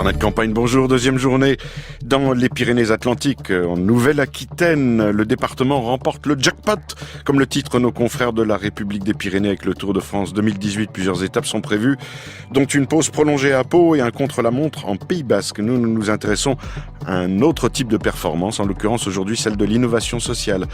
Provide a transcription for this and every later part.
Carnet de campagne, bonjour, deuxième journée dans les Pyrénées-Atlantiques. En Nouvelle-Aquitaine, le département remporte le jackpot, comme le titre nos confrères de la République des Pyrénées avec le Tour de France 2018. Plusieurs étapes sont prévues, dont une pause prolongée à Pau et un contre-la-montre en Pays Basque. Nous nous intéressons à un autre type de performance, en l'occurrence aujourd'hui celle de l'innovation sociale.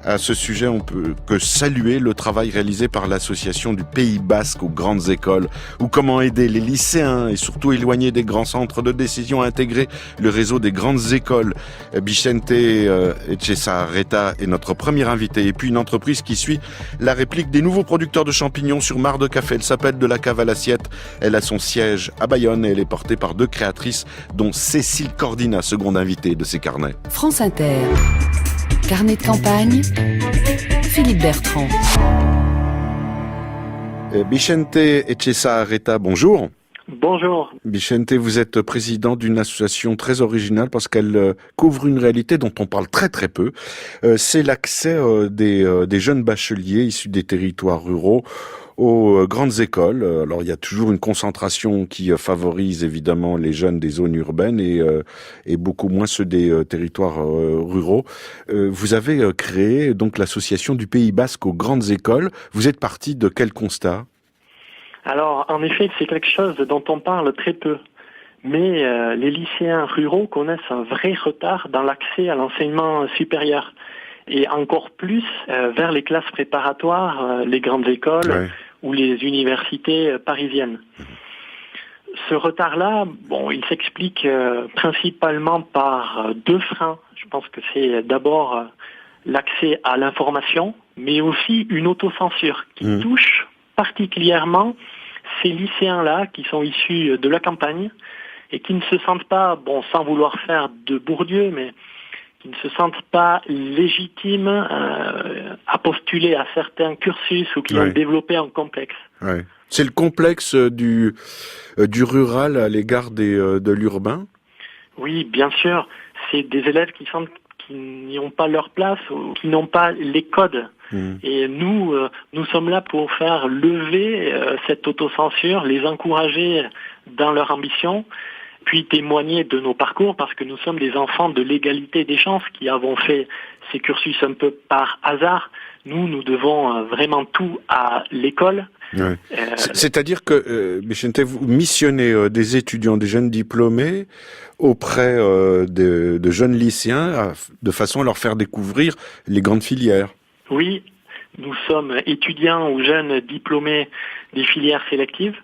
À ce sujet, on peut que saluer le travail réalisé par l'association du Pays Basque aux grandes écoles, ou comment aider les lycéens et surtout éloignés des grands centres de décision à intégrer le réseau des grandes écoles. Vicente Etxezarreta est notre premier invité. Et puis une entreprise qui suit la réplique des nouveaux producteurs de champignons sur Mar de Café. Elle s'appelle De la Cave à l'Assiette. Elle a son siège à Bayonne et elle est portée par deux créatrices, dont Cécile Cordina, seconde invitée de ces carnets. France Inter. Carnet de campagne, Philippe Bertrand. Vicente Etxezarreta, bonjour. Bonjour. Vicente, vous êtes président d'une association très originale parce qu'elle couvre une réalité dont on parle très très peu. C'est l'accès des jeunes bacheliers issus des territoires ruraux aux grandes écoles. Alors il y a toujours une concentration qui favorise évidemment les jeunes des zones urbaines et beaucoup moins ceux des territoires ruraux. Vous avez créé donc l'association du Pays Basque aux grandes écoles. Vous êtes parti de quel constat ? Alors, en effet, c'est quelque chose dont on parle très peu. Mais les lycéens ruraux connaissent un vrai retard dans l'accès à l'enseignement supérieur. Et encore plus vers les classes préparatoires, les grandes écoles ou les universités parisiennes. Ce retard-là, il s'explique principalement par deux freins. Je pense que c'est d'abord l'accès à l'information, mais aussi une autocensure qui touche particulièrement ces lycéens-là qui sont issus de la campagne et qui ne se sentent pas, sans vouloir faire de Bourdieu, mais qui ne se sentent pas légitimes à postuler à certains cursus ou qui ont développé un complexe. Ouais. C'est le complexe du rural à l'égard de l'urbain ? Oui, bien sûr. C'est des élèves qui sentent qu'ils n'y ont pas leur place ou qui n'ont pas les codes. Et nous sommes là pour faire lever cette autocensure, les encourager dans leur ambition, puis témoigner de nos parcours parce que nous sommes des enfants de l'égalité des chances qui avons fait ces cursus un peu par hasard. Nous devons vraiment tout à l'école. Ouais. C'est-à-dire que, Vicente, vous missionnez des étudiants, des jeunes diplômés auprès de jeunes lycéens de façon à leur faire découvrir les grandes filières. Oui, nous sommes étudiants ou jeunes diplômés des filières sélectives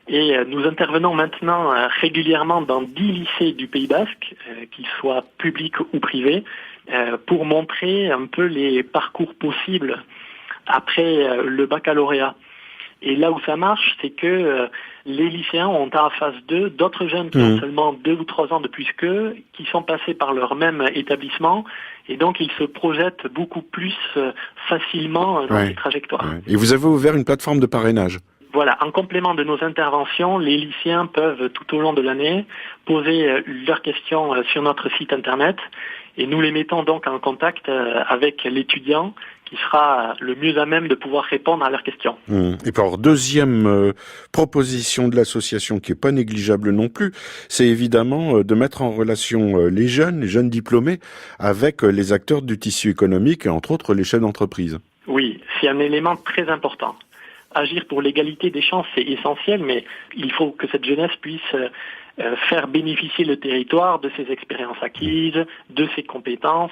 et nous intervenons maintenant régulièrement dans 10 lycées du Pays Basque, qu'ils soient publics ou privés, pour montrer un peu les parcours possibles après le baccalauréat. Et là où ça marche, c'est que les lycéens ont en phase 2 d'autres jeunes qui ont seulement 2 ou 3 ans de plus qu'eux, qui sont passés par leur même établissement, et donc ils se projettent beaucoup plus facilement dans ces trajectoires. Ouais. Et vous avez ouvert une plateforme de parrainage ? Voilà, en complément de nos interventions, les lycéens peuvent tout au long de l'année poser leurs questions sur notre site internet, et nous les mettons donc en contact avec l'étudiant qui sera le mieux à même de pouvoir répondre à leurs questions. Et puis alors, deuxième proposition de l'association qui est pas négligeable non plus, c'est évidemment de mettre en relation les jeunes diplômés avec les acteurs du tissu économique et entre autres les chefs d'entreprise. Oui, c'est un élément très important. Agir pour l'égalité des chances, c'est essentiel, mais il faut que cette jeunesse puisse faire bénéficier le territoire de ses expériences acquises, de ses compétences.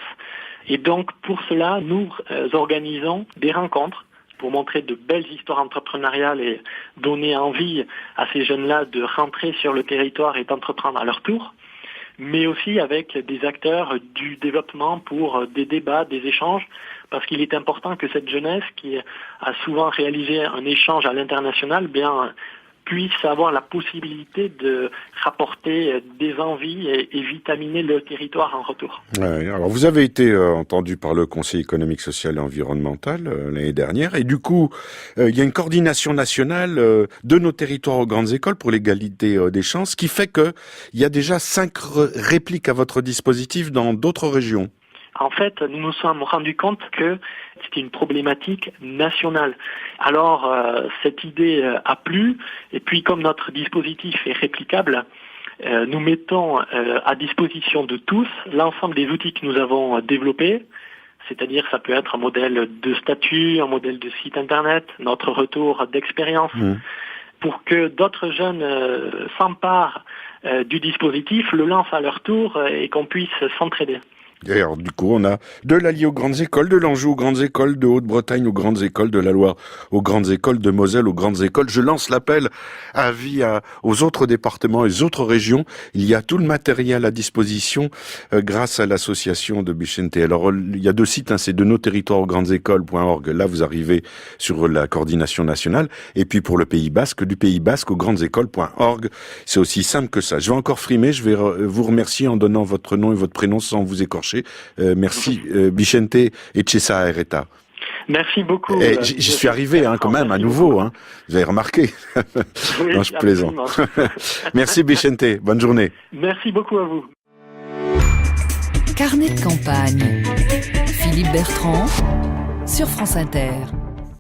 Et donc, pour cela, nous organisons des rencontres pour montrer de belles histoires entrepreneuriales et donner envie à ces jeunes-là de rentrer sur le territoire et d'entreprendre à leur tour, mais aussi avec des acteurs du développement pour des débats, des échanges, parce qu'il est important que cette jeunesse qui a souvent réalisé un échange à l'international, puisse avoir la possibilité de rapporter des envies et vitaminer le territoire en retour. Ouais, alors vous avez été entendu par le Conseil économique, social et environnemental l'année dernière, et du coup, il y a une coordination nationale de nos territoires aux grandes écoles pour l'égalité des chances, qui fait que il y a déjà 5 répliques à votre dispositif dans d'autres régions. En fait, nous nous sommes rendus compte que c'était une problématique nationale. Alors, cette idée a plu, et puis comme notre dispositif est réplicable, nous mettons à disposition de tous l'ensemble des outils que nous avons développés. C'est-à-dire ça peut être un modèle de statut, un modèle de site internet, notre retour d'expérience, pour que d'autres jeunes s'emparent du dispositif, le lancent à leur tour et qu'on puisse s'entraider. D'ailleurs, du coup, on a de l'Allier aux grandes écoles, de l'Anjou aux grandes écoles, de Haute-Bretagne aux grandes écoles, de la Loire aux grandes écoles, de Moselle aux grandes écoles. Je lance l'appel aux autres départements et aux autres régions. Il y a tout le matériel à disposition grâce à l'association de Bichente. Alors, il y a 2 sites, c'est de nos territoires aux grandes écoles.org. Là, vous arrivez sur la coordination nationale. Et puis, pour le Pays Basque, du Pays Basque aux grandes écoles.org. C'est aussi simple que ça. Je vais encore frimer. Je vais vous remercier en donnant votre nom et votre prénom sans vous écorcher. Merci Bichente Etxeza Erreta. Merci beaucoup. J'y suis arrivé quand même à nouveau. Vous avez remarqué. Oui, non, je plaisante. Merci Bichente. Bonne journée. Merci beaucoup à vous. Carnet de campagne. Philippe Bertrand sur France Inter.